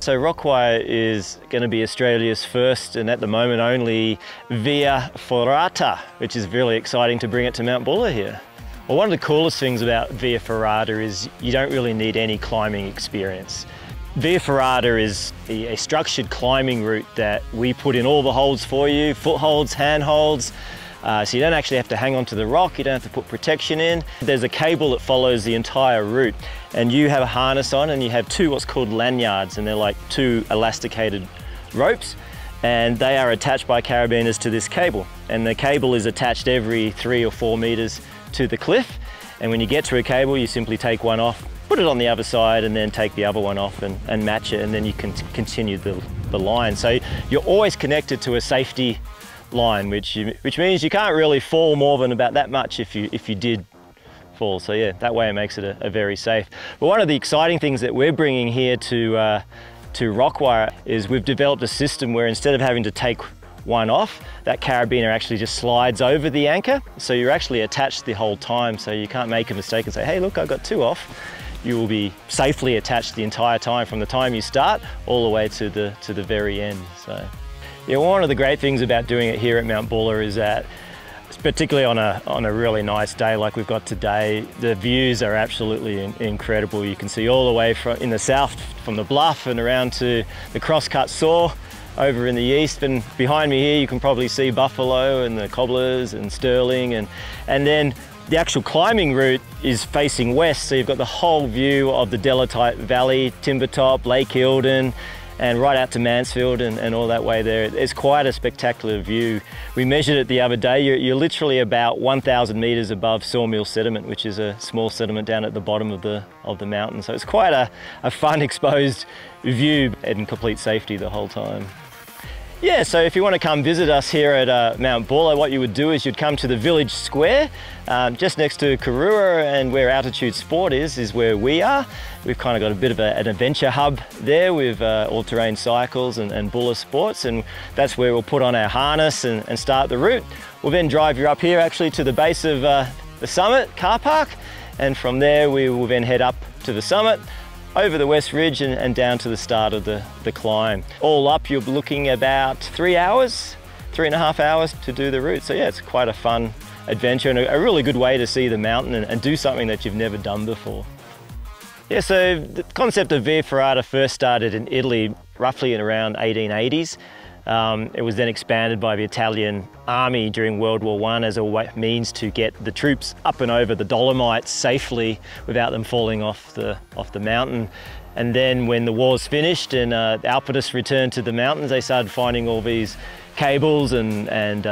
So RockWire is going to be Australia's first and at the moment only Via Ferrata, which is really exciting to bring it to Mount Buller here. Well, one of the coolest things about Via Ferrata is you don't really need any climbing experience. Via Ferrata is a structured climbing route that we put in all the holds for you, footholds, handholds, so you don't actually have to hang onto the rock, you don't have to put protection in. There's a cable that follows the entire route and you have a harness on and you have two what's called lanyards, and they're like two elasticated ropes, and they are attached by carabiners to this cable, and the cable is attached every 3 or 4 meters to the cliff, and when you get to a cable you simply take one off, put it on the other side and then take the other one off and match it, and then you can continue the line. So you're always connected to a safety line, which means you can't really fall more than about that much if you did fall. So yeah, that way it makes it a very safe. But one of the exciting things that we're bringing here to RockWire is we've developed a system where instead of having to take one off, that carabiner actually just slides over the anchor, so you're actually attached the whole time, so you can't make a mistake and say, hey look, I got two off. You will be safely attached the entire time, from the time you start all the way to the very end. So yeah, one of the great things about doing it here at Mount Buller is that, particularly on a really nice day like we've got today, the views are absolutely incredible. You can see all the way from in the south, from the bluff and around to the crosscut saw over in the east, and behind me here you can probably see Buffalo and the Cobblers and Sterling, and then the actual climbing route is facing west, so you've got the whole view of the Delatite Valley, Timbertop, Lake Eildon, and right out to Mansfield and all that way there. It's quite a spectacular view. We measured it the other day. You're literally about 1,000 meters above Sawmill sediment, which is a small sediment down at the bottom of the mountain. So it's quite a fun exposed view and complete safety the whole time. Yeah, so if you want to come visit us here at Mount Buller, what you would do is you'd come to the village square, just next to Karura, and where Altitude Sport is where we are. We've kind of got a bit of an adventure hub there with all-terrain cycles and Buller Sports, and that's where we'll put on our harness and start the route. We'll then drive you up here actually to the base of the summit car park, and from there we will then head up to the summit, over the West Ridge and down to the start of the climb. All up, you're looking about 3 hours, 3.5 hours to do the route. So yeah, it's quite a fun adventure and a really good way to see the mountain and do something that you've never done before. Yeah, so the concept of Via Ferrata first started in Italy roughly in around 1880s. It was then expanded by the Italian army during World War I as a means to get the troops up and over the Dolomites safely without them falling off the mountain. And then when the war's finished and the alpinists returned to the mountains, they started finding all these cables and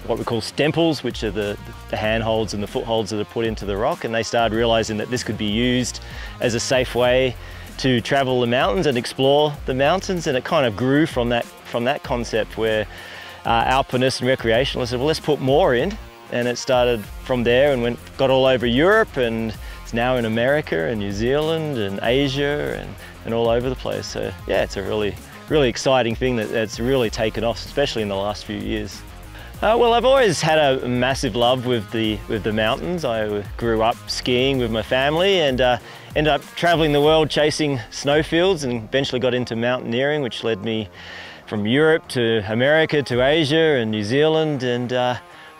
what we call stemples, which are the handholds and the footholds that are put into the rock, and they started realizing that this could be used as a safe way to travel the mountains and explore the mountains, and it kind of grew from that concept where alpinists and recreationalists said, well, let's put more in, and it started from there and got all over Europe, and it's now in America and New Zealand and Asia and all over the place. So yeah, it's a really exciting thing that's really taken off, especially in the last few years. Well, I've always had a massive love with the mountains. I grew up skiing with my family and ended up traveling the world chasing snowfields, and eventually got into mountaineering, which led me from Europe to America to Asia and New Zealand, and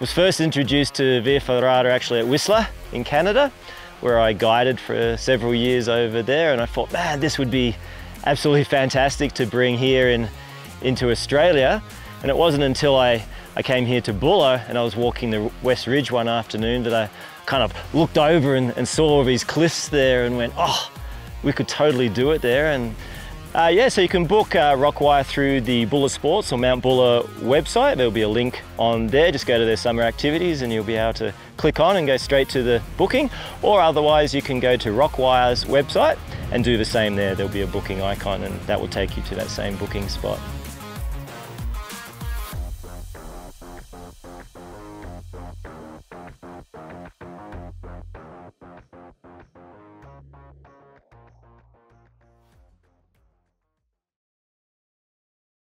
was first introduced to Via Ferrata actually at Whistler in Canada, where I guided for several years over there, and I thought, man, this would be absolutely fantastic to bring here into Australia. And it wasn't until I came here to Buller and I was walking the West Ridge one afternoon that I kind of looked over and saw all these cliffs there and went, oh, we could totally do it there. And yeah, so you can book RockWire through the Buller Sports or Mount Buller website. There'll be a link on there. Just go to their summer activities and you'll be able to click on and go straight to the booking. Or otherwise you can go to RockWire's website and do the same there. There'll be a booking icon and that will take you to that same booking spot.